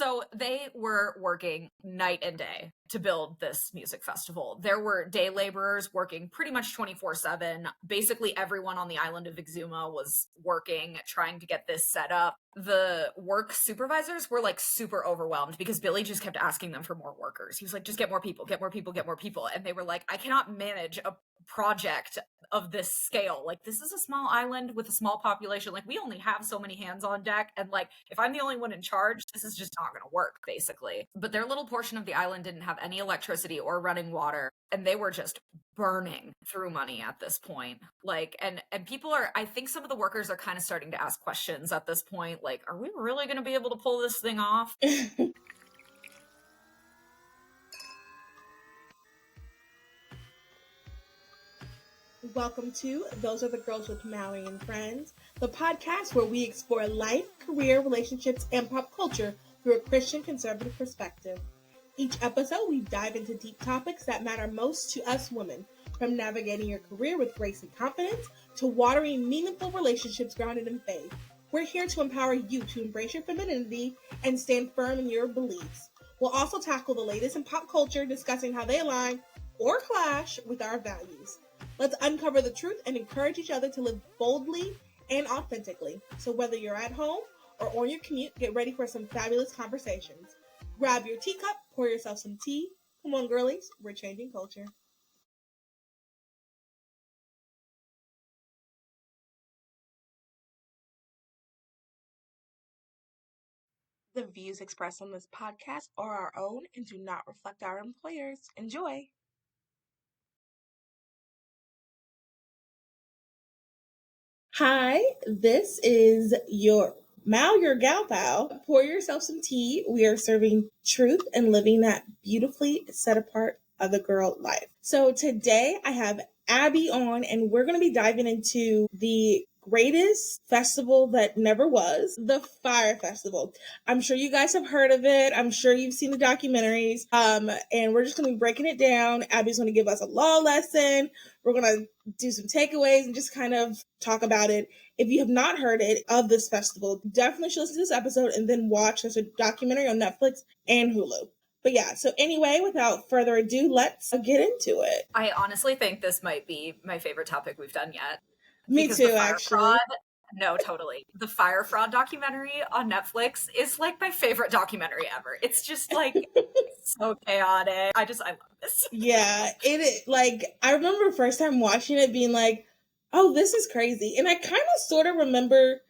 So they were working night and day to build this music festival. There were day laborers working pretty much 24/7. Basically everyone on the island of Exuma was working, trying to get this set up. The work supervisors were like super overwhelmed because Billy just kept asking them for more workers. He was like, just get more people, get more people, get more people. And they were like, I cannot manage a project of this scale. Like, this is a small island with a small population. Like, we only have so many hands on deck. And like, if I'm the only one in charge, this is just not going to work, basically. But their little portion of the island didn't have any electricity or running water. And they were just burning through money at this point. Like, and people are, I think some of the workers are kind of starting to ask questions at this point. Like, are we really going to be able to pull this thing off? Welcome to Those Are the Girls with Mallory and Friends, the podcast where we explore life, career, relationships, and pop culture through a Christian conservative perspective. Each episode, we dive into deep topics that matter most to us women, from navigating your career with grace and confidence to watering meaningful relationships grounded in faith. We're here to empower you to embrace your femininity and stand firm in your beliefs. We'll also tackle the latest in pop culture, discussing how they align or clash with our values. Let's uncover the truth and encourage each other to live boldly and authentically. So whether you're at home or on your commute, get ready for some fabulous conversations. Grab your teacup, pour yourself some tea. Come on, girlies, we're changing culture. The views expressed on this podcast are our own and do not reflect our employers. Enjoy! Hi, this is your gal pal. Pour yourself some tea. We are serving truth and living that beautifully set apart other girl life. So today I have Abby on, and we're going to be diving into the greatest festival that never was, the Fyre Festival. I'm sure you guys have heard of it. I'm sure you've seen the documentaries. And we're just going to be breaking it down. Abby's going to give us a law lesson. We're going to do some takeaways and just kind of talk about it. If you have not heard it of this festival, definitely should listen to this episode and then watch. There's a documentary on Netflix and Hulu. But yeah, so anyway, without further ado, let's get into it. I honestly think this might be my favorite topic we've done yet. Me too, actually. No, totally. The Fyre fraud documentary on Netflix is like my favorite documentary ever. It's just like so chaotic. I love this. Yeah, I remember first time watching it being like, oh, this is crazy. And I kind of sort of remember,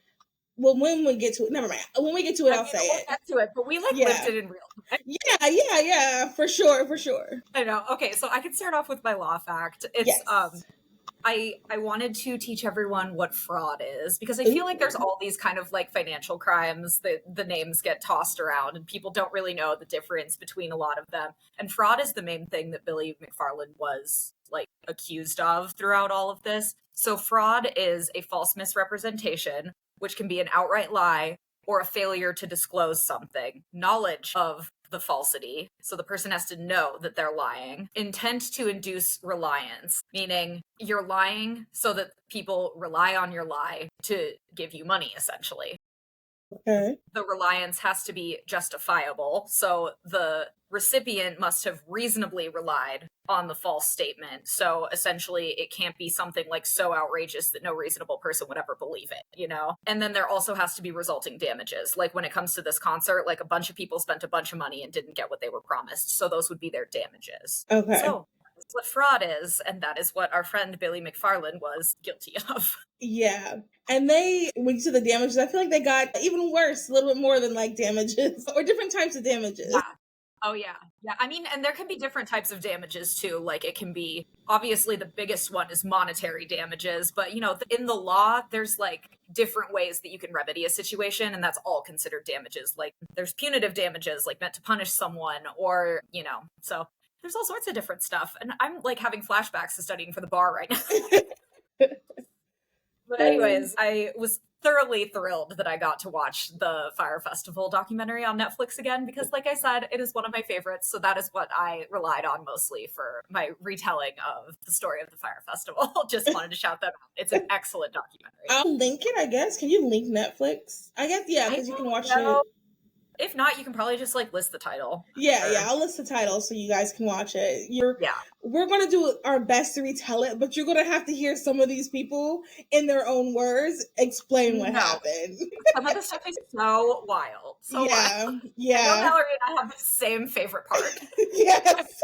well, when we get to it, never mind. When we get to it, I'll say it. Get to it, but we lived it in real time. Yeah, for sure. I know. Okay, so I can start off with my law fact. It's yes. I wanted to teach everyone what fraud is, because I feel like there's all these kind of like financial crimes that the names get tossed around and people don't really know the difference between a lot of them. And fraud is the main thing that Billy McFarland was like accused of throughout all of this. So fraud is a false misrepresentation, which can be an outright lie or a failure to disclose something. Knowledge of the falsity, so the person has to know that they're lying. Intent to induce reliance, meaning you're lying so that people rely on your lie to give you money, essentially. Okay. The reliance has to be justifiable, so the recipient must have reasonably relied on the false statement. So essentially, it can't be something like so outrageous that no reasonable person would ever believe it, you know? And then there also has to be resulting damages. Like when it comes to this concert, like a bunch of people spent a bunch of money and didn't get what they were promised. So those would be their damages. Okay. So that's what fraud is, and that is what our friend Billy McFarland was guilty of. Yeah. And when you said the damages, I feel like they got even worse, a little bit more than like damages or different types of damages. Yeah. Oh, yeah. Yeah. I mean, and there can be different types of damages too. Like it can be, obviously the biggest one is monetary damages, but you know, in the law, there's like different ways that you can remedy a situation, and that's all considered damages. Like there's punitive damages, like meant to punish someone, or, you know, so there's all sorts of different stuff. And I'm like having flashbacks to studying for the bar right now. But anyways, I was thoroughly thrilled that I got to watch the Fyre Festival documentary on Netflix again, because like I said, it is one of my favorites. So that is what I relied on mostly for my retelling of the story of the Fyre Festival. Just wanted to shout that out. It's an excellent documentary. I'll link it, I guess. Can you link Netflix? I guess, yeah, because you can watch it. If not, you can probably just like list the title. Yeah, I'll list the title so you guys can watch it. We're gonna do our best to retell it, but you're gonna have to hear some of these people in their own words explain what happened. Some of the stuff is so wild. So yeah, wild. yeah. I know Mallory and I have the same favorite part. Yes.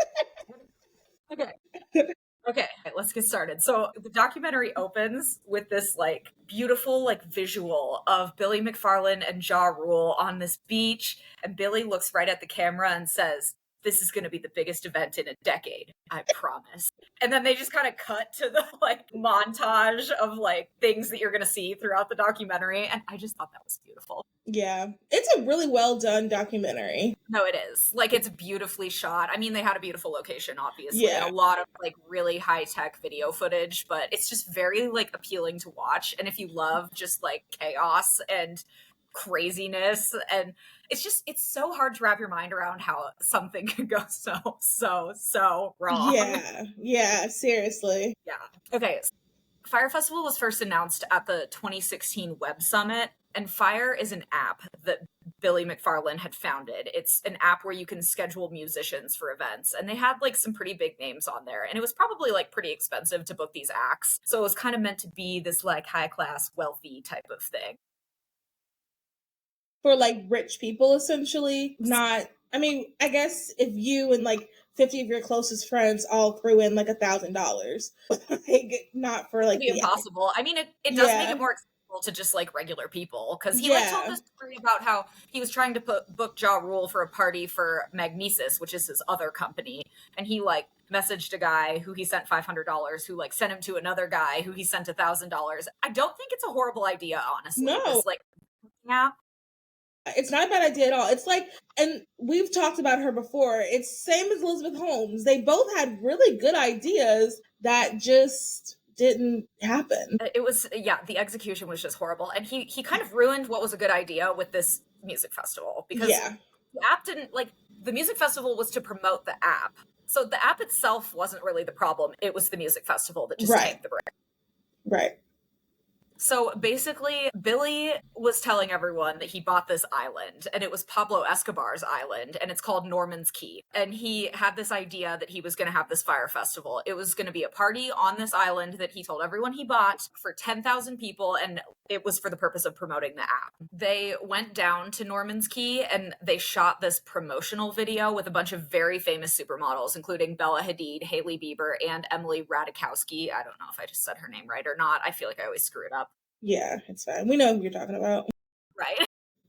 Okay, let's get started. So the documentary opens with this like beautiful like visual of Billy McFarland and Ja Rule on this beach, and Billy looks right at the camera and says, "This is going to be the biggest event in a decade, I promise." And then they just kind of cut to the like montage of like things that you're going to see throughout the documentary, and I just thought that was beautiful. Yeah, it's a really well done documentary. No, it is. Like, it's beautifully shot. I mean, they had a beautiful location, obviously, Yeah. and a lot of like really high-tech video footage, but it's just very like appealing to watch. And if you love just like chaos and craziness, and it's so hard to wrap your mind around how something can go so wrong. Yeah, seriously. Yeah. Okay. Fyre Festival was first announced at the 2016 Web Summit, and Fyre is an app that Billy McFarland had founded. It's an app where you can schedule musicians for events, and they had like some pretty big names on there, and it was probably like pretty expensive to book these acts. So it was kind of meant to be this like high class, wealthy type of thing. For like rich people, essentially. Not, I mean, I guess if you and like 50 of your closest friends all threw in like $1,000, like not for like It'd be impossible. I mean, it does make it more accessible to just like regular people, because he like told this story about how he was trying to book Ja Rule for a party for Magnesis, which is his other company, and he like messaged a guy who he sent $500, who like sent him to another guy who he sent $1,000. I don't think it's a horrible idea, honestly. No, this, like, yeah. It's not a bad idea at all. It's like, and we've talked about her before, it's same as Elizabeth Holmes. They both had really good ideas that just didn't happen. It was, the execution was just horrible. And he kind of ruined what was a good idea with this music festival, because the app didn't, like, the music festival was to promote the app. So the app itself wasn't really the problem. It was the music festival that just tanked the break. Right. So basically, Billy was telling everyone that he bought this island, and it was Pablo Escobar's island, and it's called Norman's Key. And he had this idea that he was going to have this Fyre Festival. It was going to be a party on this island that he told everyone he bought for 10,000 people, and it was for the purpose of promoting the app. They went down to Norman's Key, and they shot this promotional video with a bunch of very famous supermodels, including Bella Hadid, Hailey Bieber, and Emily Ratajkowski. I don't know if I just said her name right or not. I feel like I always screw it up. Yeah, it's fine. We know who you're talking about. Right.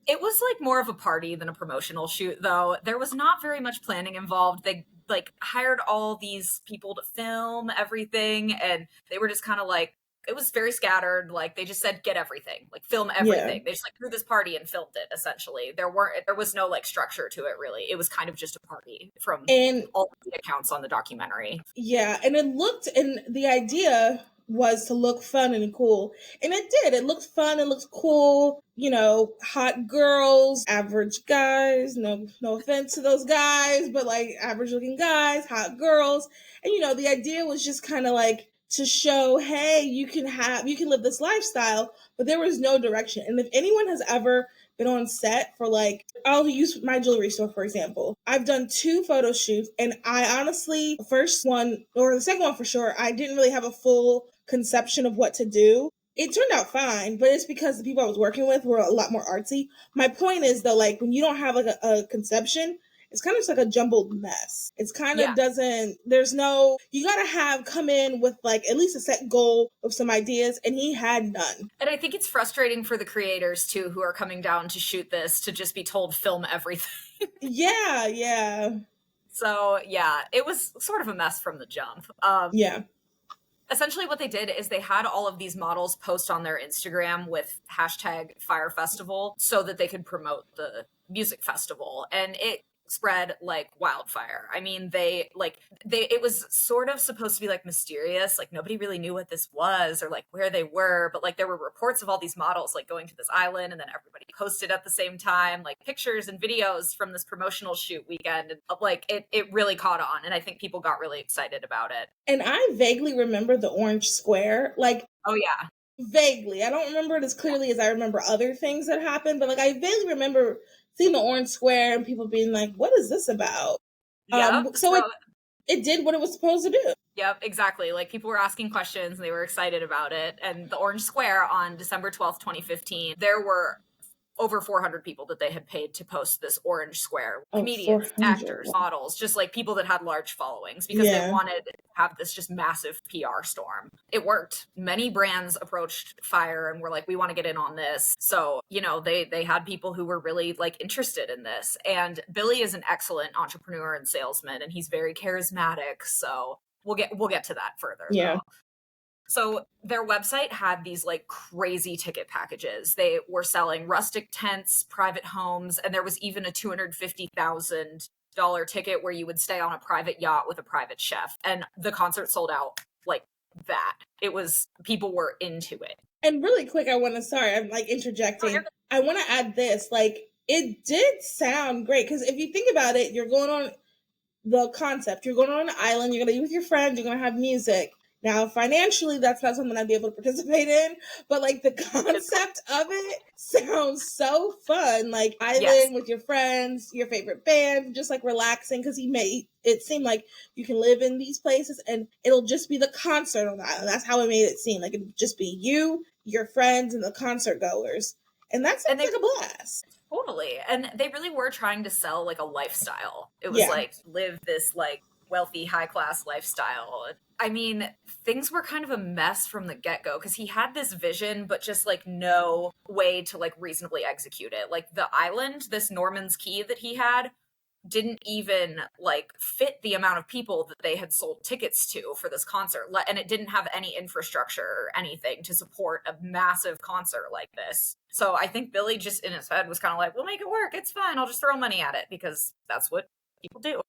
It was like more of a party than a promotional shoot, though. There was not very much planning involved. They like hired all these people to film everything, and they were just kind of like, it was very scattered. Like, they just said, get everything, like film everything. Yeah. They just like threw this party and filmed it, essentially. There was no like structure to it, really. It was kind of just a party from all the accounts on the documentary. Yeah, and the idea was to look fun and cool. And it did. It looked fun. It looked cool. You know, hot girls, average guys. No offense to those guys, but like average looking guys, hot girls. And, you know, the idea was just kind of like to show, hey, you can live this lifestyle, but there was no direction. And if anyone has ever been on set for like, I'll use my jewelry store, for example. I've done 2 photo shoots, and I honestly, the first one, or the second one for sure, I didn't really have a full conception of what to do. It turned out fine, but it's because the people I was working with were a lot more artsy. My point is, though, like when you don't have like a conception, it's kind of just like a jumbled mess. It's kind of you gotta come in with like at least a set goal of some ideas, and he had none. And I think it's frustrating for the creators too, who are coming down to shoot this, to just be told film everything. Yeah. So yeah, it was sort of a mess from the jump. Essentially what they did is they had all of these models post on their Instagram with hashtag Fyre Festival so that they could promote the music festival. And it spread like wildfire. I mean, it was sort of supposed to be like mysterious, like nobody really knew what this was or like where they were, but like there were reports of all these models like going to this island, and then everybody posted at the same time like pictures and videos from this promotional shoot weekend, and like it really caught on, and I think people got really excited about it. And I vaguely remember the orange square, like, oh yeah, vaguely. I don't remember it as clearly as I remember other things that happened, but like I vaguely remember seeing the orange square and people being like, what is this about? Yep. So it did what it was supposed to do. Yep, exactly. Like people were asking questions and they were excited about it. And the Orange Square on December 12th, 2015, there were over 400 people that they had paid to post this orange square. Comedians, actors, models, just like people that had large followings because they wanted to have this just massive PR storm. It worked. Many brands approached Fyre and were like, we want to get in on this. So, you know, they had people who were really like interested in this. And Billy is an excellent entrepreneur and salesman, and he's very charismatic. So we'll get to that further. Yeah. Though. So their website had these like crazy ticket packages. They were selling rustic tents, private homes, and there was even a $250,000 ticket where you would stay on a private yacht with a private chef. And the concert sold out like that. It was, people were into it. And really quick, I'm like interjecting. I want to add this, like, it did sound great. Because if you think about it, you're going on the concept, you're going on an island, you're going to be with your friends, you're going to have music. Now, financially, that's not something I'd be able to participate in, but like the concept of it sounds so fun. Like island with your friends, your favorite band, just like relaxing, because he made it seem like you can live in these places and it'll just be the concert on the island. That's how it made it seem. Like it'd just be you, your friends, and the concert goers. And that sounds like a blast. Totally. And they really were trying to sell like a lifestyle. It was like live this like wealthy, high-class lifestyle. I mean, things were kind of a mess from the get-go because he had this vision, but just like no way to like reasonably execute it. Like the island, this Norman's Key that he had, didn't even like fit the amount of people that they had sold tickets to for this concert. And it didn't have any infrastructure or anything to support a massive concert like this. So I think Billy just in his head was kind of like, we'll make it work. It's fine. I'll just throw money at it because that's what people do.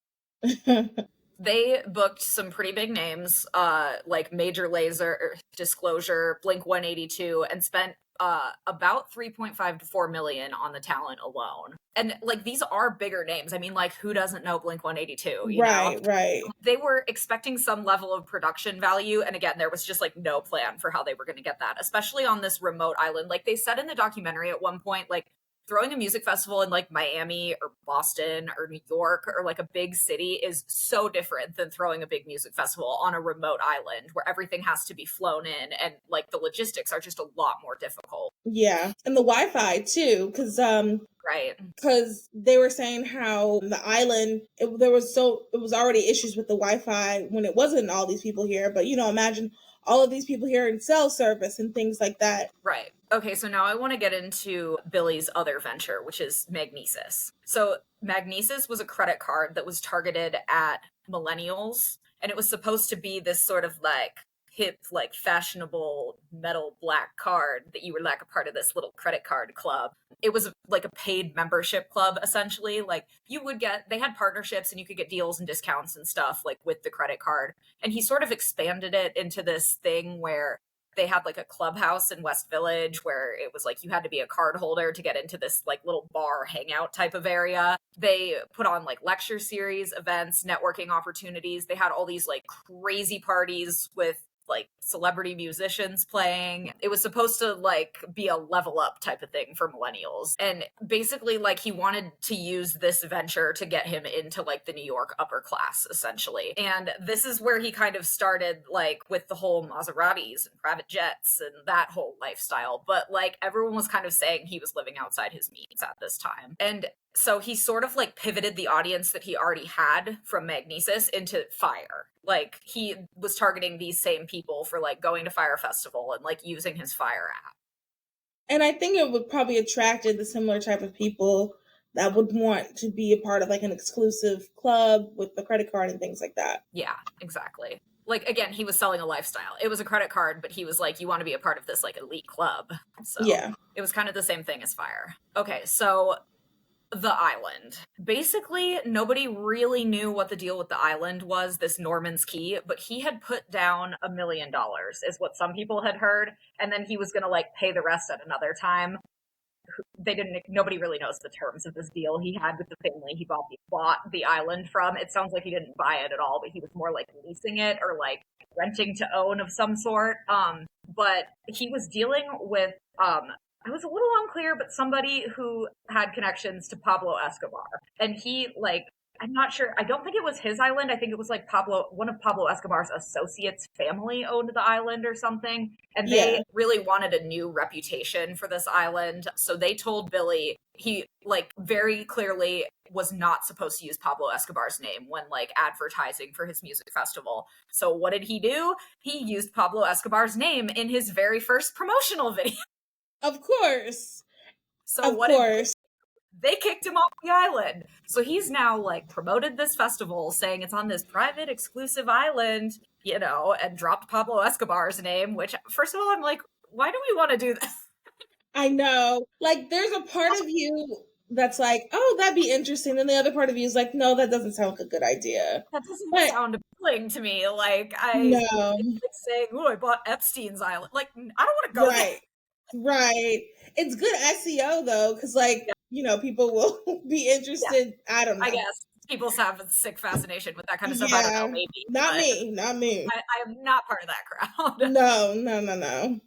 They booked some pretty big names, like Major Lazer, Disclosure, Blink-182, and spent about 3.5 to 4 million on the talent alone. And like these are bigger names. I mean, like who doesn't know Blink-182? You know? Right. They were expecting some level of production value, and again, there was just like no plan for how they were going to get that, especially on this remote island. Like they said in the documentary at one point, like throwing a music festival in like Miami or Boston or New York or like a big city is so different than throwing a big music festival on a remote island where everything has to be flown in and like the logistics are just a lot more difficult. Yeah. And the Wi-Fi too, because right. Because they were saying how the island, it was already issues with the Wi-Fi when it wasn't all these people here. But, you know, imagine all of these people here in cell service and things like that. Right. Okay, so now I want to get into Billy's other venture, which is Magnesis. So Magnesis was a credit card that was targeted at millennials, and it was supposed to be this sort of like hip, like fashionable metal black card that you were like a part of this little credit card club. It was like a paid membership club, essentially. Like they had partnerships and you could get deals and discounts and stuff like with the credit card. And he sort of expanded it into this thing where they had like a clubhouse in West Village where it was like you had to be a card holder to get into this like little bar hangout type of area. They put on like lecture series, events, networking opportunities. They had all these like crazy parties with like celebrity musicians playing. It was supposed to like be a level up type of thing for millennials. And basically like he wanted to use this venture to get him into like the New York upper class essentially. And this is where he kind of started like with the whole Maseratis and private jets and that whole lifestyle. But like everyone was kind of saying he was living outside his means at this time. And so he sort of like pivoted the audience that he already had from Magnesis into Fyre. Like he was targeting these same people for like going to Fyre Festival and like using his Fyre app. And I think it would probably attracted the similar type of people that would want to be a part of like an exclusive club with the credit card and things like that. Yeah, exactly. Like, again, he was selling a lifestyle. It was a credit card, but he was like, you want to be a part of this like elite club. So yeah, it was kind of the same thing as Fyre. Okay, so the island. Basically, nobody really knew what the deal with the island was, this Norman's Key, but he had put down $1 million, is what some people had heard, and then he was going to like pay the rest at another time. Nobody really knows the terms of this deal he had with the family he bought the island from. It sounds like he didn't buy it at all, but he was more like leasing it or like renting to own of some sort. But he was dealing with I was a little unclear, but somebody who had connections to Pablo Escobar. And he, like, I'm not sure. I don't think it was his island. I think it was like one of Pablo Escobar's associates' family owned the island or something. And Yeah. they really wanted a new reputation for this island. So they told Billy he, like, very clearly was not supposed to use Pablo Escobar's name when, like, advertising for his music festival. So what did he do? He used Pablo Escobar's name in his very first promotional video. Of course. So Of what course. they kicked him off the island. So he's now, like, promoted this festival saying it's on this private exclusive island, you know, and dropped Pablo Escobar's name, which, first of all, I'm like, why do we want to do this? I know. Like, there's a part of you that's like, oh, that'd be interesting. And the other part of you is like, no, that doesn't sound like a good idea. That doesn't But sound appealing to me. Like, no. it's like saying, oh, I bought Epstein's island. Like, I don't want to go Right. Right. It's good SEO though, because like, you know, people will be interested. Yeah. I don't know. I guess people have a sick fascination with that kind of stuff. I don't know, maybe. Not me. I am not part of that crowd. No.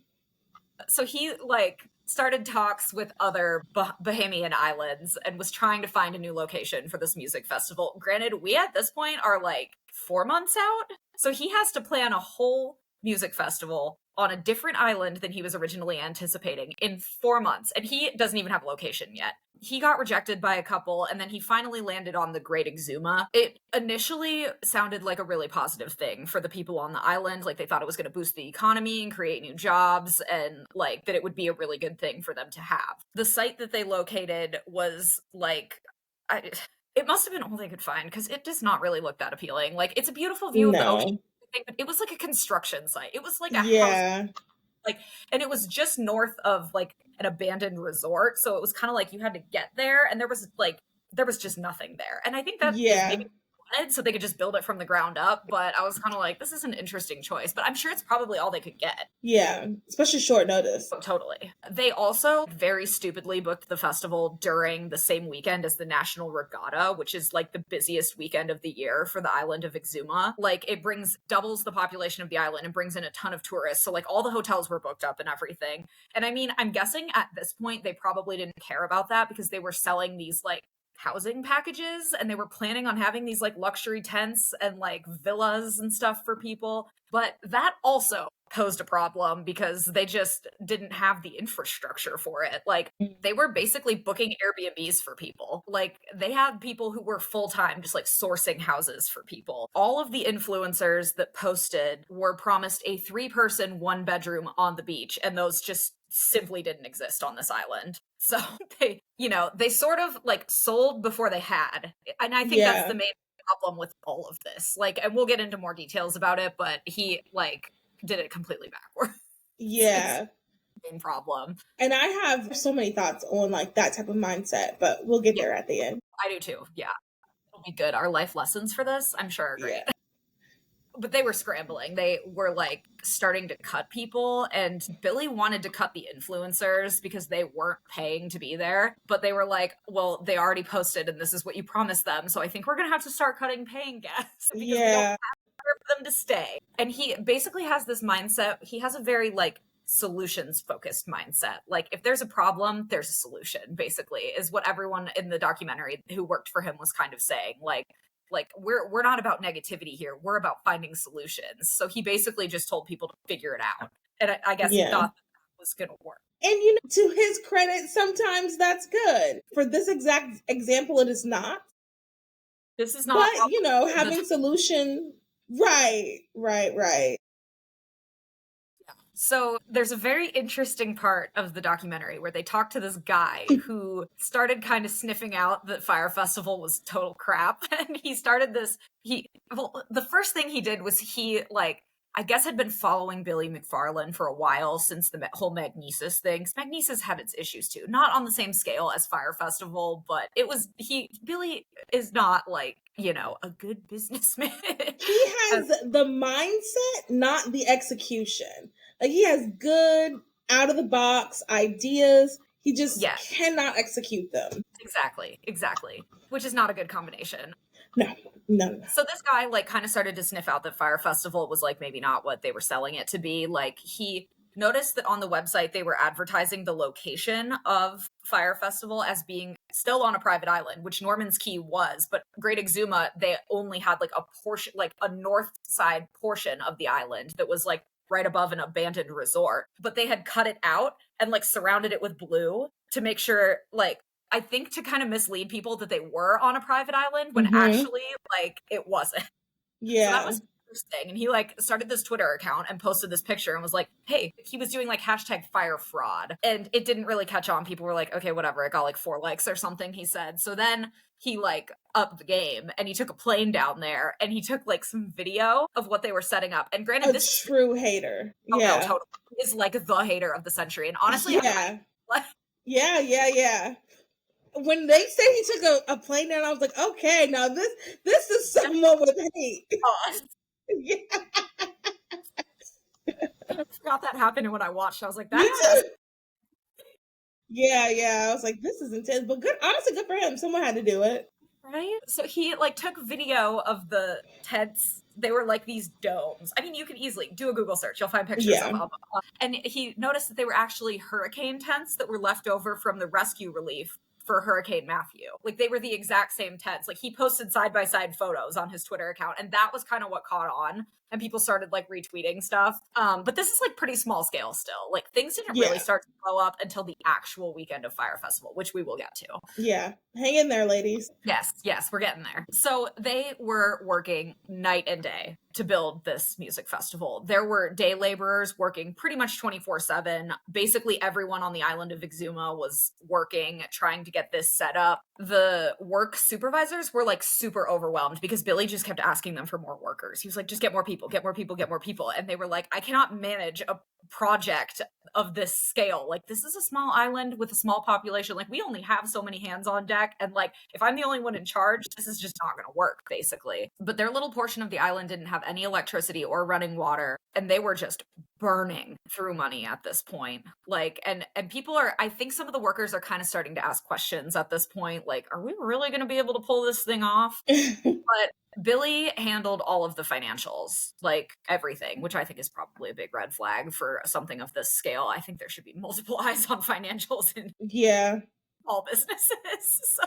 So he, like, started talks with other Bahamian islands and was trying to find a new location for this music festival. Granted, we at this point are like 4 months out, so he has to plan a whole music festival on a different island than he was originally anticipating in 4 months, and he doesn't even have a location yet. He got rejected by a couple, and then he finally landed on the Great Exuma. It initially sounded like a really positive thing for the people on the island. Like, they thought it was going to boost the economy and create new jobs, and, like, that it would be a really good thing for them to have. The site that they located was, like, it must have been all they could find, because it does not really look that appealing. Like, it's a beautiful view of the ocean, but it was like a construction site. It was like a house. Like, and it was just north of, like, an abandoned resort, so it was kind of like you had to get there, and there was just nothing there. And I think that is maybe wanted, so they could just build it from the ground up. But I was kind of like, this is an interesting choice, but I'm sure it's probably all they could get. Yeah, especially short notice. Oh, totally. They also very stupidly booked the festival during the same weekend as the National Regatta, which is like the busiest weekend of the year for the island of Exuma. Like, it doubles the population of the island and brings in a ton of tourists. So, like, all the hotels were booked up and everything. And I mean, I'm guessing at this point they probably didn't care about that, because they were selling these, like, housing packages, and they were planning on having these, like, luxury tents and, like, villas and stuff for people. But that also posed a problem, because they just didn't have the infrastructure for it. Like, they were basically booking Airbnbs for people. Like, they had people who were full-time just, like, sourcing houses for people. All of the influencers that posted were promised a 3-person, 1-bedroom on the beach, and those just simply didn't exist on this island. So they sort of, like, sold before they had. And I think that's the main problem with all of this. Like, and we'll get into more details about it, but he, like, did it completely backwards. Yeah. Main problem. And I have so many thoughts on, like, that type of mindset, but we'll get there at the end. I do too. Yeah. It'll be good. Our life lessons for this, I'm sure, are great. Yeah. But they were scrambling. They were, like, starting to cut people, and Billy wanted to cut the influencers because they weren't paying to be there. But they were like, well, they already posted and this is what you promised them, so I think we're going to have to start cutting paying guests because we don't have for them to stay. And he basically has this mindset. He has a very, like, solutions focused mindset. Like, if there's a problem, there's a solution, basically, is what everyone in the documentary who worked for him was kind of saying. Like we're not about negativity here. We're about finding solutions. So he basically just told people to figure it out. And I guess he thought that was going to work. And, you know, to his credit, sometimes that's good. For this exact example, it is not. This is not. But, you know, having solution. Right. So there's a very interesting part of the documentary where they talk to this guy who started kind of sniffing out that Fyre Festival was total crap. And he started this, the first thing he did was he, like, I guess had been following Billy McFarland for a while since the whole Magnesis thing. Magnesis had its issues too. Not on the same scale as Fyre Festival, but Billy is not, like, you know, a good businessman. He has the mindset, not the execution. Like, he has good out of the box ideas. He just cannot execute them. Exactly. Which is not a good combination. No. So this guy, like, kind of started to sniff out that Fyre Festival was, like, maybe not what they were selling it to be. Like, he noticed that on the website they were advertising the location of Fyre Festival as being still on a private island, which Norman's Key was, but Great Exuma, they only had like a portion, like a north side portion of the island that was like right above an abandoned resort. But they had cut it out and like surrounded it with blue to make sure, like, I think to kind of mislead people that they were on a private island when actually like it wasn't. So that was interesting. And he like started this Twitter account and posted this picture and was like, hey, he was doing like hashtag fire fraud. And it didn't really catch on. People were like, okay, whatever. It got like 4 likes or something, he said. So then he like upped the game and he took a plane down there and he took like some video of what they were setting up. And granted, this true hater. Oh, no, totally. Is like the hater of the century. And honestly, yeah. When they said he took a plane down, I was like, okay, now this is someone with hate. Yeah. I forgot that happened when I watched. I was like, that's yeah. I was like, this is intense, but good. Honestly, good for him. Someone had to do it, right? So he like took video of the tents. They were like these domes. I mean, you can easily do a Google search. You'll find pictures of them. And he noticed that they were actually hurricane tents that were left over from the rescue relief for Hurricane Matthew. Like they were the exact same tents. Like he posted side-by-side photos on his Twitter account, and that was kind of what caught on. And people started like retweeting stuff. But this is like pretty small scale still. Like things didn't really start to blow up until the actual weekend of Fyre Festival, which we will get to. Yeah. Hang in there, ladies. Yes, we're getting there. So they were working night and day to build this music festival. There were day laborers working pretty much 24/7. Basically everyone on the island of Exuma was working, trying to get this set up. The work supervisors were like super overwhelmed because Billy just kept asking them for more workers. He was like, just get more people, get more people, get more people. And they were like, I cannot manage a project of this scale. Like this is a small island with a small population. Like we only have so many hands on deck. And like, if I'm the only one in charge, this is just not going to work basically. But their little portion of the island didn't have any electricity or running water. And they were just burning through money at this point. Like, and people are, I think some of the workers are kind of starting to ask questions at this point. Like, are we really going to be able to pull this thing off? But Billy handled all of the financials, like everything, which I think is probably a big red flag for something of this scale. I think there should be multiple eyes on financials in all businesses. So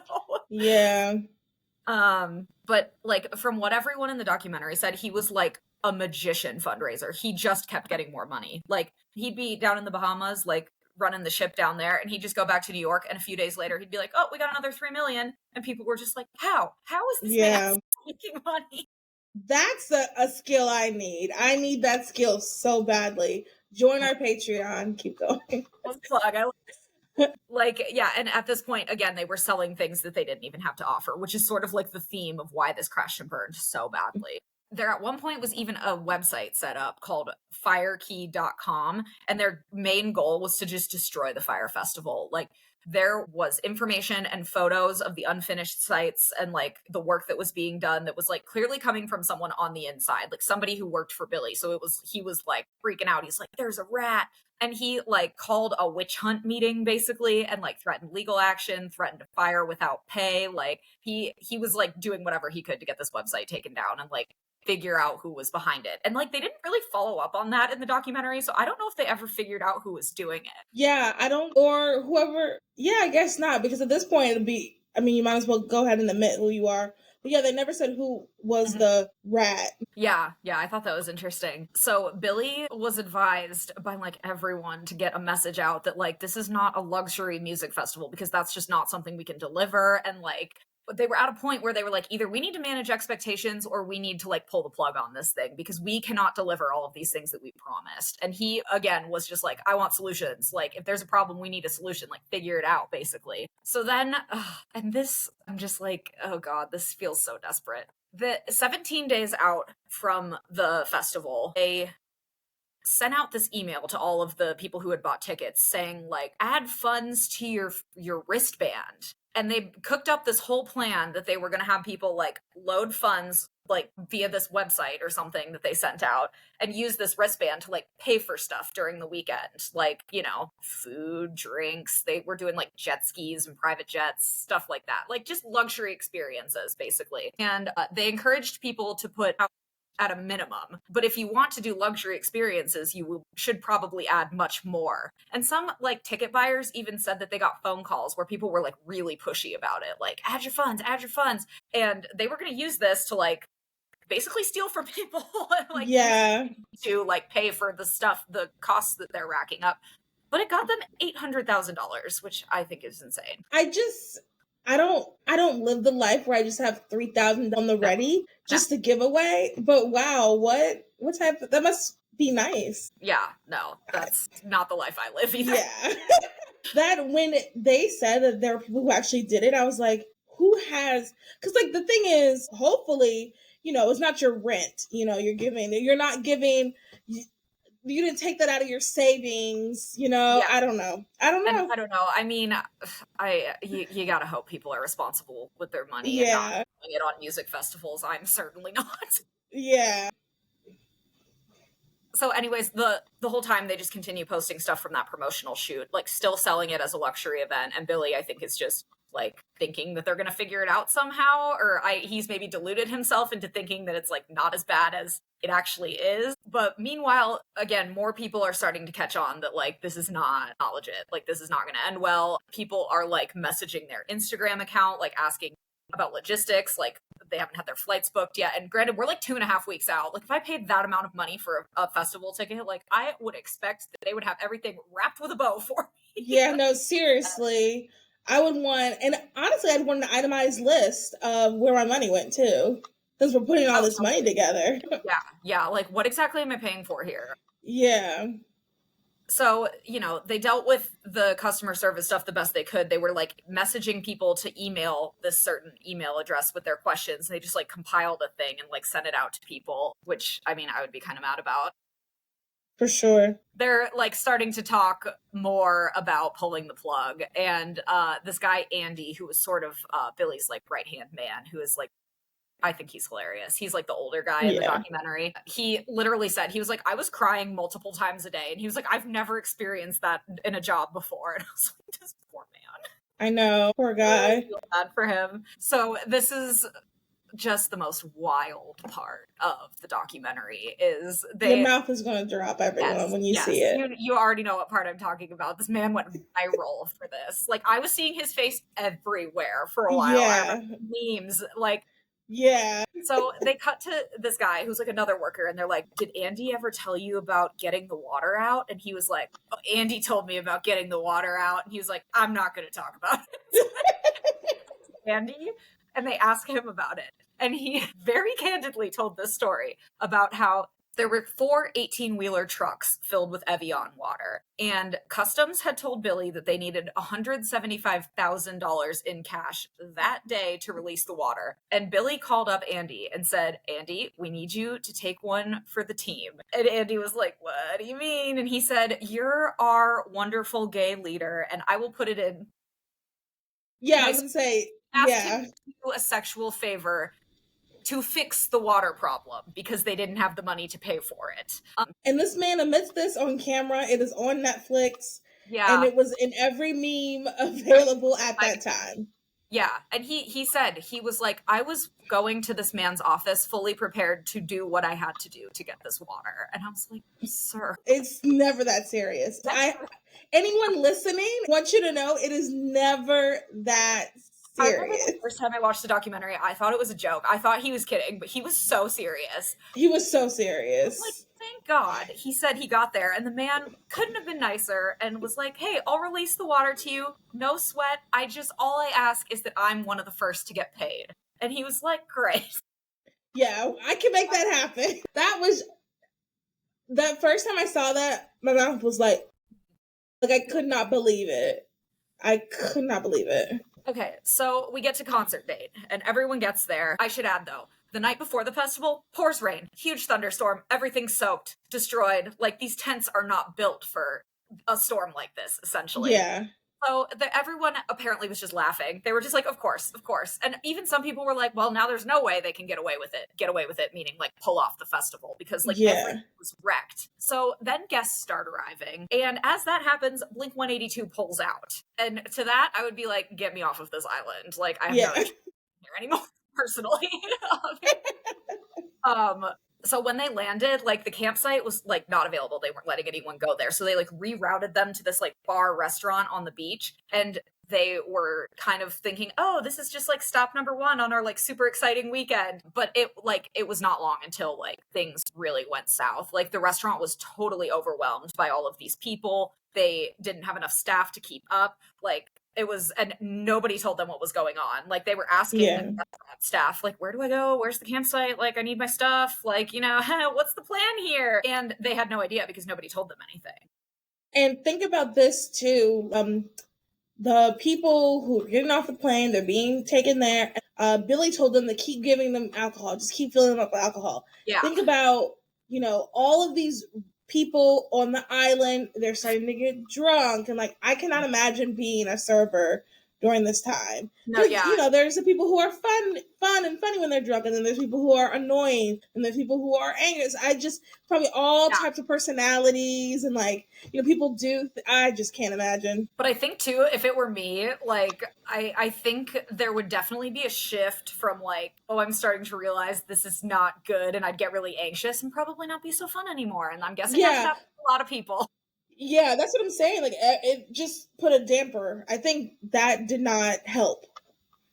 but like from what everyone in the documentary said, he was like a magician fundraiser. He just kept getting more money. Like he'd be down in the Bahamas, like running the ship down there, and he'd just go back to New York, and a few days later he'd be like, oh, we got another 3 million. And people were just like, how is this man making money? That's a skill I need. I need that skill so badly. Join our Patreon. Keep going. Plug. Like, yeah, and at this point, again, they were selling things that they didn't even have to offer, which is sort of like the theme of why this crashed and burned so badly. There at one point was even a website set up called firekey.com, and their main goal was to just destroy the Fyre Festival. Like, there was information and photos of the unfinished sites and like the work that was being done that was like clearly coming from someone on the inside, like somebody who worked for Billy. So he was like freaking out. He's like, there's a rat. And he like called a witch hunt meeting basically and like threatened legal action, threatened to fire without pay. Like he was like doing whatever he could to get this website taken down and like figure out who was behind it. And like they didn't really follow up on that in the documentary, so I don't know if they ever figured out who was doing it. Yeah, I don't, or whoever. Yeah, I guess not, because at this point it'd be, I mean, you might as well go ahead and admit who you are. But yeah, they never said who was the rat. Yeah, I thought that was interesting. So Billy was advised by like everyone to get a message out that like this is not a luxury music festival, because that's just not something we can deliver. And like they were at a point where they were like, either we need to manage expectations or we need to like pull the plug on this thing, because we cannot deliver all of these things that we promised. And he again was just like, I want solutions. Like if there's a problem, we need a solution, like figure it out basically. So then and this, I'm just like, oh God, this feels so desperate. The 17 days out from the festival, they sent out this email to all of the people who had bought tickets saying like, add funds to your wristband. And they cooked up this whole plan that they were going to have people like load funds like via this website or something that they sent out and use this wristband to like pay for stuff during the weekend. Like, you know, food, drinks. They were doing like jet skis and private jets, stuff like that. Like just luxury experiences basically. And they encouraged people to put out at a minimum. But if you want to do luxury experiences, you should probably add much more. And some like ticket buyers even said that they got phone calls where people were like really pushy about it. Like, add your funds, add your funds. And they were going to use this to like basically steal from people and like to like pay for the stuff, the costs that they're racking up. But it got them $800,000, which I think is insane. I don't live the life where I just have 3,000 on the ready just to give away. But wow, what type of, that must be nice. Yeah, no, that's not the life I live either. Yeah. That when they said that there were people who actually did it, I was like, who has, because like the thing is, hopefully, you know, it's not your rent, you know, you're not giving, you didn't take that out of your savings, you know. I don't know. I mean, you gotta hope people are responsible with their money and not doing it on music festivals. I'm certainly not. Yeah. So anyways, the whole time they just continue posting stuff from that promotional shoot, like still selling it as a luxury event. And Billy, I think, is just like thinking that they're going to figure it out somehow, or he's maybe deluded himself into thinking that it's like not as bad as it actually is. But meanwhile, again, more people are starting to catch on that like this is not legit, like this is not going to end well. People are like messaging their Instagram account, like asking about logistics, like they haven't had their flights booked yet. And granted, we're like 2.5 weeks out. Like if I paid that amount of money for a festival ticket, like I would expect that they would have everything wrapped with a bow for me. Yeah, no, seriously. I would want, and honestly, I'd want an itemized list of where my money went to, since we're putting all this money together. Yeah, like what exactly am I paying for here? Yeah. So, you know, they dealt with the customer service stuff the best they could. They were like messaging people to email this certain email address with their questions. They just like compiled a thing and like sent it out to people, which I mean, I would be kind of mad about. For sure. They're like starting to talk more about pulling the plug. And this guy, Andy, who was sort of Billy's like right-hand man, who is like, I think he's hilarious. He's like the older guy in the documentary. He literally said, he was like, I was crying multiple times a day. And he was like, I've never experienced that in a job before. And I was like, this poor man. I know, poor guy. I feel bad for him. So this is just the most wild part of the documentary is your mouth is going to drop, everyone, when you see it. You already know what part I'm talking about. This man went viral for this. Like I was seeing his face everywhere for a while. Yeah. Memes, like, yeah. So they cut to this guy who's like another worker, and they're like, did Andy ever tell you about getting the water out? And he was like, oh, Andy told me about getting the water out. And he was like, I'm not going to talk about it. Andy? And they asked him about it. And he very candidly told this story about how there were 4 18-wheeler trucks filled with Evian water. And Customs had told Billy that they needed $175,000 in cash that day to release the water. And Billy called up Andy and said, Andy, we need you to take one for the team. And Andy was like, what do you mean? And he said, you're our wonderful gay leader, and I will put it in. Yeah, I was going to say, asked him to do a sexual favor to fix the water problem because they didn't have the money to pay for it. And this man admits this on camera. It is on Netflix. Yeah. And it was in every meme available at that time. Yeah. And he said, he was like, I was going to this man's office fully prepared to do what I had to do to get this water. And I was like, sir. It's never that serious. Anyone listening, want you to know it is never that serious. I remember the first time I watched the documentary, I thought it was a joke. I thought he was kidding, but he was so serious. He was so serious. Like, thank God. He said he got there, and the man couldn't have been nicer and was like, hey, I'll release the water to you. No sweat. All I ask is that I'm one of the first to get paid. And he was like, great. Yeah, I can make that happen. That first time I saw that, my mouth was like I could not believe it. I could not believe it. Okay, so we get to concert date, and everyone gets there. I should add, though, the night before the festival, pours rain, huge thunderstorm, everything's soaked, destroyed. Like, these tents are not built for a storm like this, essentially. Yeah. So everyone apparently was just laughing. They were just like, of course. And even some people were like, well, now there's no way they can get away with it, meaning like pull off the festival because everything was wrecked. So then guests start arriving. And as that happens, Blink-182 pulls out. And to that, I would be like, get me off of this island. Like, I have no interest here anymore, personally. So when they landed, like the campsite was like not available. They weren't letting anyone go there. So they like rerouted them to this like bar restaurant on the beach. And they were kind of thinking, oh, this is just like stop number one on our like super exciting weekend. But it was not long until like things really went south. Like the restaurant was totally overwhelmed by all of these people. They didn't have enough staff to keep up. Like it was, and nobody told them what was going on. Like they were asking the restaurant staff, like, where do I go? Where's the campsite? Like, I need my stuff. Like, you know, what's the plan here? And they had no idea because nobody told them anything. And think about this too. The people who are getting off the plane, they're being taken there. Billy told them to keep giving them alcohol, just keep filling them up with alcohol. Yeah. Think about, you know, all of these people on the island, they're starting to get drunk. And like, I cannot imagine being a server during this time. No, yeah. You know, there's the people who are fun and funny when they're drunk, and then there's people who are annoying, and there's people who are angry. I just probably all types of personalities, and like, you know, people do. I just can't imagine. But I think too, if it were me, like I think there would definitely be a shift from like, oh, I'm starting to realize this is not good, and I'd get really anxious and probably not be so fun anymore. And I'm guessing that's happened to a lot of people. Yeah, that's what I'm saying. Like, it just put a damper. I think that did not help.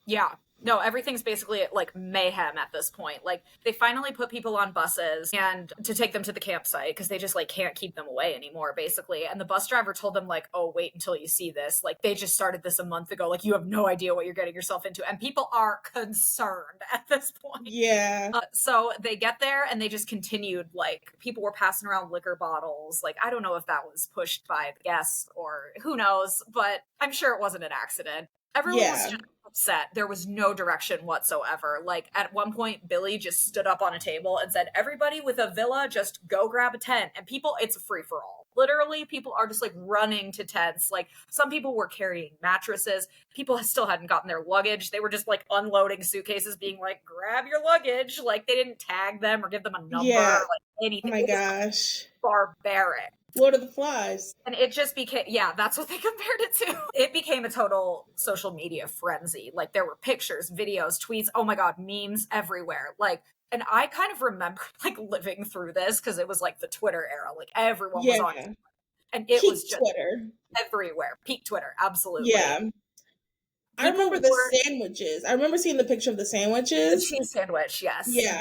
Yeah. No, everything's basically like mayhem at this point. Like they finally put people on buses and to take them to the campsite because they just like can't keep them away anymore, basically. And the bus driver told them like, oh, wait until you see this. Like they just started this a month ago. Like you have no idea what you're getting yourself into. And people are concerned at this point. Yeah. So they get there and they just continued. Like people were passing around liquor bottles. Like I don't know if that was pushed by the guests or who knows, but I'm sure it wasn't an accident. Everyone was just upset. There was no direction whatsoever. Like at one point, Billy just stood up on a table and said, everybody with a villa, just go grab a tent. And people, it's a free for all. Literally, people are just like running to tents. Like some people were carrying mattresses. People still hadn't gotten their luggage. They were just like unloading suitcases, being like, grab your luggage. Like they didn't tag them or give them a number or like anything. Oh my gosh. Barbaric. Lord of the Flies. And it just became, that's what they compared it to. It became a total social media frenzy. Like there were pictures, videos, tweets, oh my God, memes everywhere. Like, and I kind of remember like living through this because it was like the Twitter era. Like everyone was on Twitter. And it was just Twitter everywhere. Peak Twitter, absolutely. Yeah. I remember the sandwiches. I remember seeing the picture of the sandwiches. The cheese sandwich, yes. Yeah.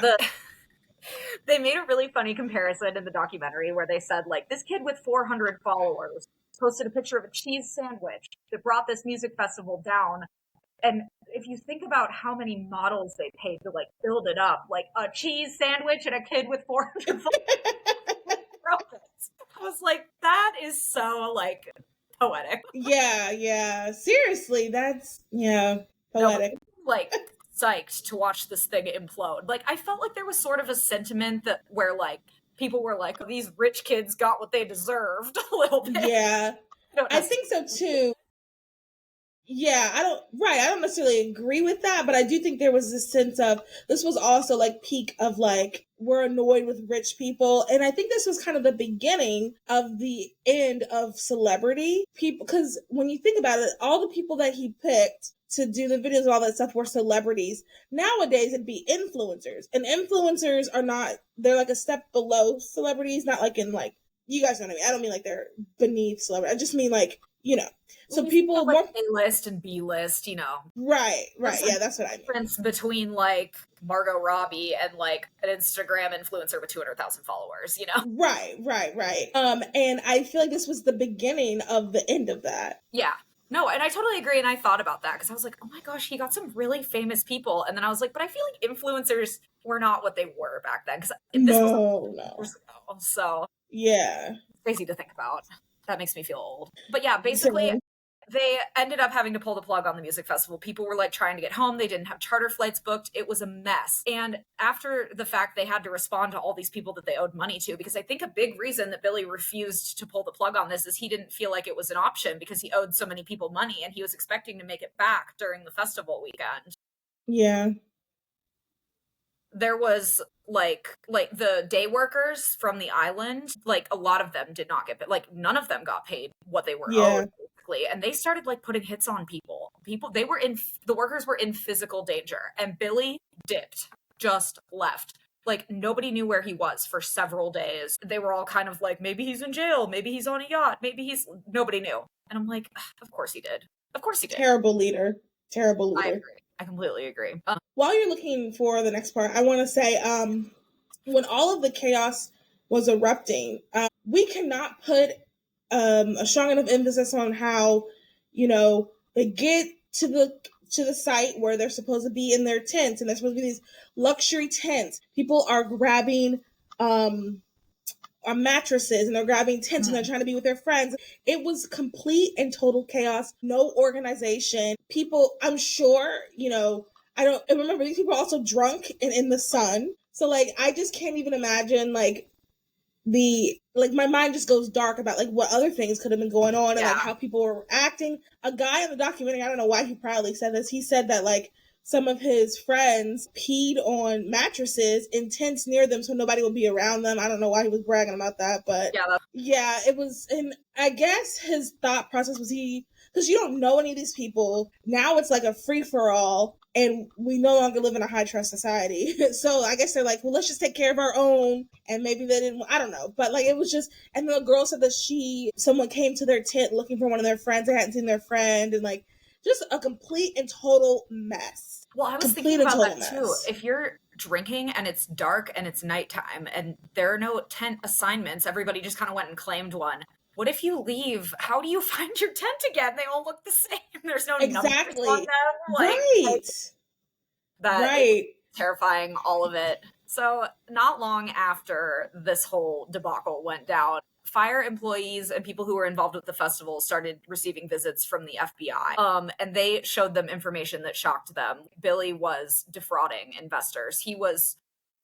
They made a really funny comparison in the documentary where they said, like, this kid with 400 followers posted a picture of a cheese sandwich that brought this music festival down. And if you think about how many models they paid to, like, build it up, like a cheese sandwich and a kid with 400 followers. I was like, that is so, like, poetic. Yeah. Seriously, that's, poetic. No, like, psyched to watch this thing implode. Like I felt like there was sort of a sentiment that where like people were like, oh, these rich kids got what they deserved a little bit. Yeah. I think so too. Yeah, I don't necessarily agree with that, but I do think there was this sense of this was also like peak of like we're annoyed with rich people, and I think this was kind of the beginning of the end of celebrity people, because when you think about it, all the people that he picked to do the videos and all that stuff were celebrities. Nowadays it'd be influencers, and influencers are not, they're like a step below celebrities, not like in like, you guys know what I mean. I don't mean like they're beneath celebrity. I just mean like, you know, so people like more A-list and B-list, you know. Right. Yeah, that's what I mean. Difference between like Margot Robbie and like an Instagram influencer with 200,000 followers, you know. Right. And I feel like this was the beginning of the end of that. Yeah. No, and I totally agree. And I thought about that because I was like, oh my gosh, he got some really famous people. And then I was like, but I feel like influencers were not what they were back then. Because this was years ago. So yeah, crazy to think about. That makes me feel old. But yeah, basically, they ended up having to pull the plug on the music festival. People were like trying to get home. They didn't have charter flights booked. It was a mess. And after the fact, they had to respond to all these people that they owed money to, because I think a big reason that Billy refused to pull the plug on this is he didn't feel like it was an option because he owed so many people money and he was expecting to make it back during the festival weekend. Yeah. There was like the day workers from the island, like a lot of them did not get, like none of them got paid what they were owed. And they started like putting hits on people. The workers were in physical danger, and Billy dipped, just left. Like, nobody knew where he was for several days. They were all kind of like, maybe he's in jail, maybe he's on a yacht, nobody knew. And I'm like, of course he did. Of course he did. Terrible leader. Terrible leader. I agree. I completely agree. While you're looking for the next part, I want to say, when all of the chaos was erupting, we cannot put a strong enough emphasis on how, they get to the site where they're supposed to be in their tents, and they're supposed to be these luxury tents. People are grabbing mattresses, and they're grabbing tents, and they're trying to be with their friends. It was complete and total chaos. No organization. People, I'm sure, I don't remember, these people are also drunk and in the sun. So like, I just can't even imagine like my mind just goes dark about like what other things could have been going on and like how people were acting. A guy in the documentary, I don't know why he proudly said this, he said that like some of his friends peed on mattresses in tents near them so nobody would be around them. I don't know why he was bragging about that, but yeah, it was. And I guess his thought process was because you don't know any of these people. Now it's like a free-for-all, and we no longer live in a high-trust society. So I guess they're like, well, let's just take care of our own. And maybe they didn't, I don't know. But like, it was just, and the girl said that someone came to their tent looking for one of their friends. They hadn't seen their friend, and like, just a complete and total mess. Well, I was thinking about that too. If you're drinking and it's dark and it's nighttime and there are no tent assignments, everybody just kind of went and claimed one. What if you leave? How do you find your tent again? They all look the same. There's no numbers on them. Like, right. Terrifying, all of it. So not long after this whole debacle went down, Fyre employees and people who were involved with the festival started receiving visits from the FBI. And they showed them information that shocked them. Billy was defrauding investors. He was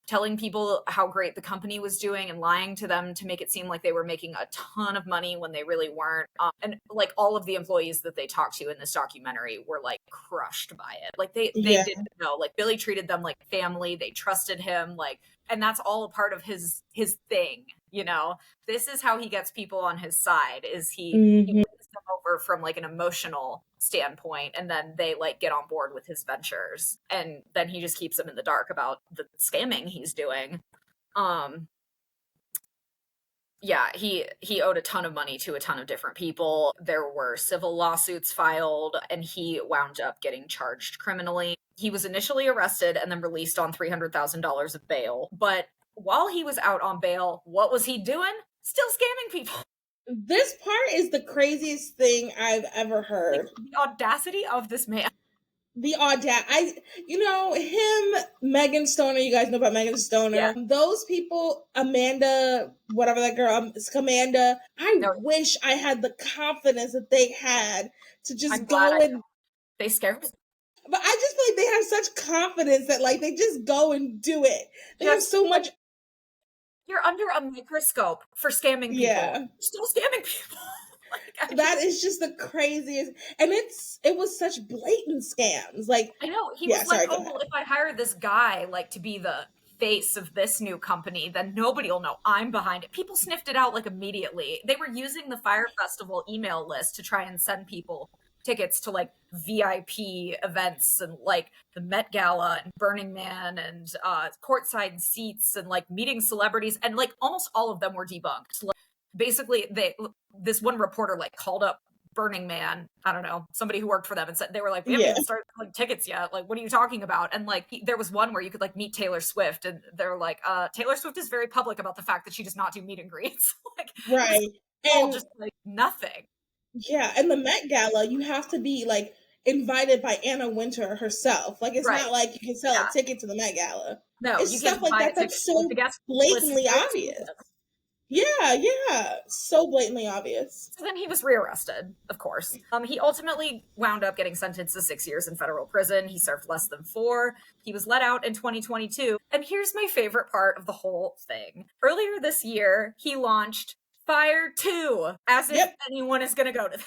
telling people how great the company was doing and lying to them to make it seem like they were making a ton of money when they really weren't. And like, all of the employees that they talked to in this documentary were like crushed by it. Like they didn't know. Like, Billy treated them like family. They trusted him. Like, and that's all a part of his thing. This is how he gets people on his side, is he wins them over from like an emotional standpoint, and then they like get on board with his ventures, and then he just keeps them in the dark about the scamming he's doing. He owed a ton of money to a ton of different people. There were civil lawsuits filed, and he wound up getting charged criminally. He was initially arrested and then released on $300,000 of bail. But while he was out on bail, what was he doing? Still scamming people. This part is the craziest thing I've ever heard. Like, the audacity of this man. The audacity. Him, Megan Stoner, you guys know about Megan Stoner. Yeah. Those people, Amanda, whatever that girl, Amanda, wish I had the confidence that they had to just go and... They scared me. But I just feel like they have such confidence that like they just go and do it. They have so much... You're under a microscope for scamming people. Yeah. You're still scamming people. That is just the craziest. And it was such blatant scams. Like, I know. He was like, well, if I hire this guy like to be the face of this new company, then nobody will know I'm behind it. People sniffed it out like immediately. They were using the Fyre Festival email list to try and send people tickets to like VIP events and like the Met Gala and Burning Man and courtside seats and like meeting celebrities, and like almost all of them were debunked. Like, basically, this one reporter like called up Burning Man, I don't know, somebody who worked for them, and said, they were like, we haven't even started selling tickets yet. Like, what are you talking about? And like, there was one where you could like meet Taylor Swift, and they're like, Taylor Swift is very public about the fact that she does not do meet and greets. Like, right. And just like nothing. Yeah, and the Met Gala, you have to be like invited by Anna Wintour herself. Like, it's not like you can sell a ticket to the Met Gala. No, it's stuff like that that's so blatantly obvious. Yeah, so blatantly obvious. So then he was rearrested, of course. He ultimately wound up getting sentenced to 6 years in federal prison. He served less than 4. He was let out in 2022. And here's my favorite part of the whole thing. Earlier this year, he launched Fyre 2, as if anyone is going to go to that.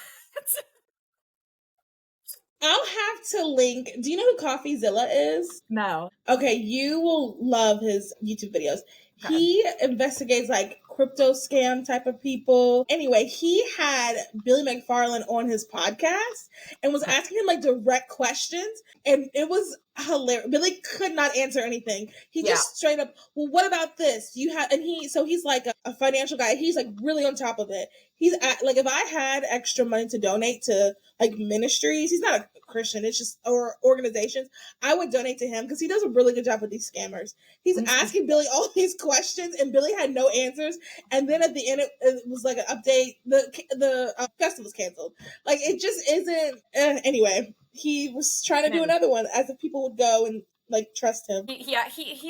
I'll have to link. Do you know who CoffeeZilla is? No. Okay, you will love his YouTube videos. Okay. He investigates like crypto scam type of people. Anyway, he had Billy McFarland on his podcast and was asking him like direct questions, and it was hilarious. Billy could not answer anything. He just straight up, well, what about this? You have, and he's like a financial guy. He's like really on top of it. He's like, if I had extra money to donate to like ministries, he's not a Christian, it's just, or organizations, I would donate to him because he does a really good job with these scammers. He's asking Billy all these questions, and Billy had no answers. And then at the end, it was like an update. The festival's canceled. Like, it just isn't. Anyway, he was trying to do another one as if people would go and like trust him. He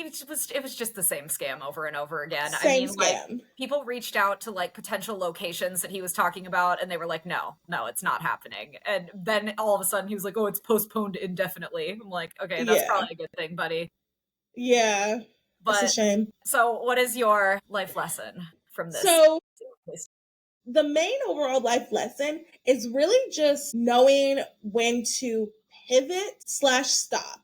was. It was just the same scam over and over again. Same scam. Like, people reached out to like potential locations that he was talking about, and they were like, "No, it's not happening." And then all of a sudden, he was like, "Oh, it's postponed indefinitely." I'm like, "Okay, that's probably a good thing, buddy." Yeah, but it's a shame. So, what is your life lesson from this? So, the main overall life lesson is really just knowing when to pivot/stop.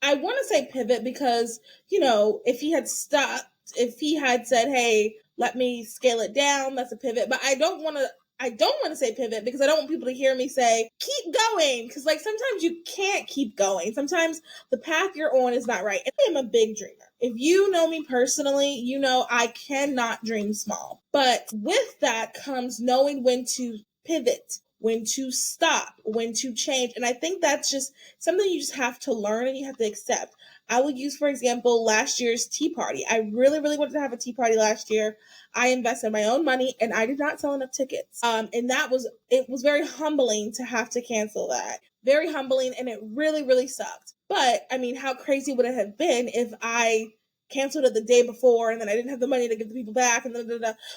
I want to say pivot because, if he had stopped, if he had said, hey, let me scale it down, that's a pivot. But I don't want to say pivot because I don't want people to hear me say, keep going. Because like sometimes you can't keep going. Sometimes the path you're on is not right. And I am a big dreamer. If you know me personally, you know I cannot dream small. But with that comes knowing when to pivot, when to stop, when to change. And I think that's just something you just have to learn and you have to accept. I will use, for example, last year's tea party. I really, really wanted to have a tea party last year. I invested my own money and I did not sell enough tickets. And it was very humbling to have to cancel that. Very humbling, and it really, really sucked. But I mean, how crazy would it have been if I canceled it the day before and then I didn't have the money to give the people back and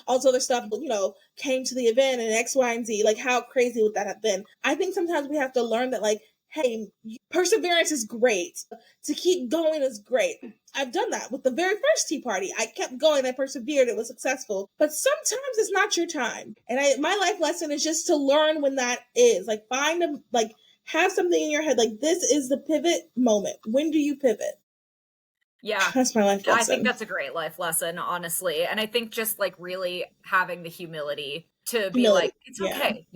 all this other stuff, came to the event and X, Y, and Z. Like, how crazy would that have been? I think sometimes we have to learn that, like, hey, perseverance is great. To keep going is great. I've done that with the very first tea party. I kept going. I persevered. It was successful. But sometimes it's not your time. And my life lesson is just to learn when that is. Like, have something in your head. Like, this is the pivot moment. When do you pivot? Yeah, that's my life lesson. I think that's a great life lesson, honestly. And I think just like really having the humility to be like, it's okay,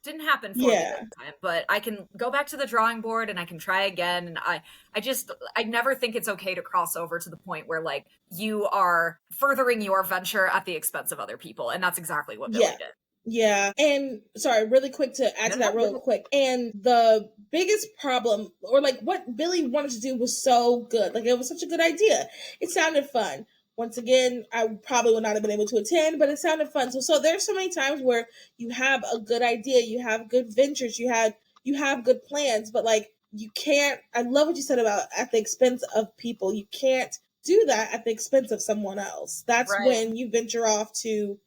didn't happen for me this time, but I can go back to the drawing board and I can try again. And I never think it's okay to cross over to the point where like you are furthering your venture at the expense of other people. And that's exactly what Billy did. Yeah. And sorry, really quick to add to that real quick. And the biggest problem, or like what Billy wanted to do was so good. Like, it was such a good idea. It sounded fun. Once again, I probably would not have been able to attend, but it sounded fun. So there's so many times where you have a good idea, you have good ventures, you have good plans, but like you can't, I love what you said about at the expense of people. You can't do that at the expense of someone else. That's when you venture off to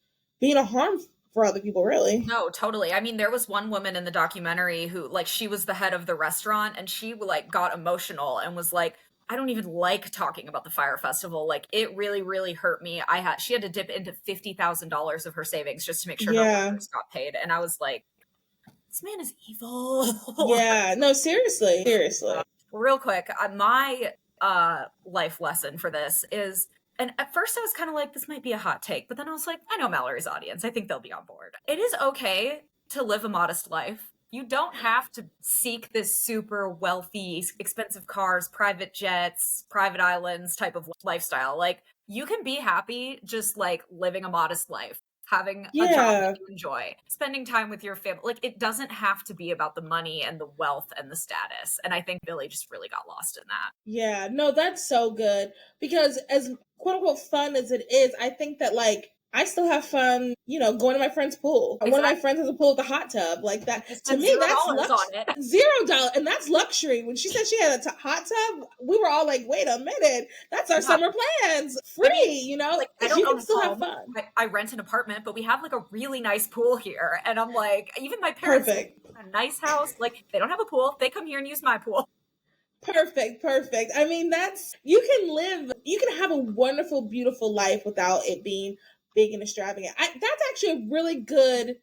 being a harm for other people, really. No, totally. I mean, there was one woman in the documentary who, like, she was the head of the restaurant, and she, like, got emotional and was like, I don't even like talking about the Fyre Festival. Like, it really, really hurt me. She had to dip into $50,000 of her savings just to make sure her workers got paid. And I was like, this man is evil. Yeah, no, seriously. Real quick, my life lesson for this is, and at first I was kind of like, this might be a hot take, but then I was like, I know Mallory's audience. I think they'll be on board. It is okay to live a modest life. You don't have to seek this super wealthy, expensive cars, private jets, private islands type of lifestyle. Like, you can be happy just like living a modest life, having a job that you enjoy, spending time with your family. Like, it doesn't have to be about the money and the wealth and the status. And I think Billy just really got lost in that. Yeah, no, that's so good. Because as quote unquote fun as it is, I think that like I still have fun, going to my friend's pool. Exactly. One of my friends has a pool with a hot tub. Like that, to me, that's $0. And that's luxury. When she said she had a hot tub, we were all like, wait a minute, that's our summer plans. Free, Like, I don't you can still have fun. I rent an apartment, but we have like a really nice pool here. And I'm like, even my parents have a nice house. Like, they don't have a pool. They come here and use my pool. Perfect. I mean, you can have a wonderful, beautiful life without it being big and extravagant. That's actually a really good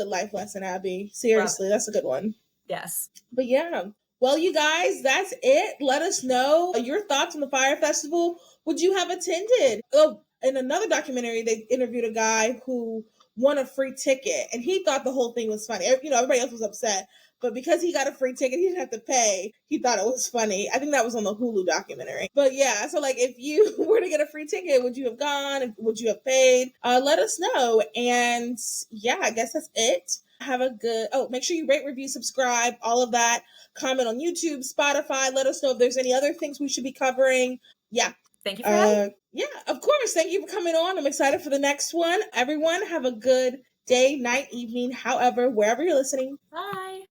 life lesson, Abby. Seriously, that's a good one. Yes. But yeah, Well, you guys, that's it. Let us know your thoughts on the Fyre Festival. Would you have attended? Oh, in another documentary, they interviewed a guy who won a free ticket, and he thought the whole thing was funny. You know, everybody else was upset, but because he got a free ticket, he didn't have to pay. He thought it was funny. I think that was on the Hulu documentary. But yeah, so like, if you were to get a free ticket, would you have gone? Would you have paid? Let us know. And yeah, I guess that's it. Have a good. Oh, make sure you rate, review, subscribe, all of that. Comment on YouTube, Spotify. Let us know if there's any other things we should be covering. Yeah. Thank you for having me. Yeah, of course. Thank you for coming on. I'm excited for the next one. Everyone, have a good day, night, evening, however, wherever you're listening. Bye.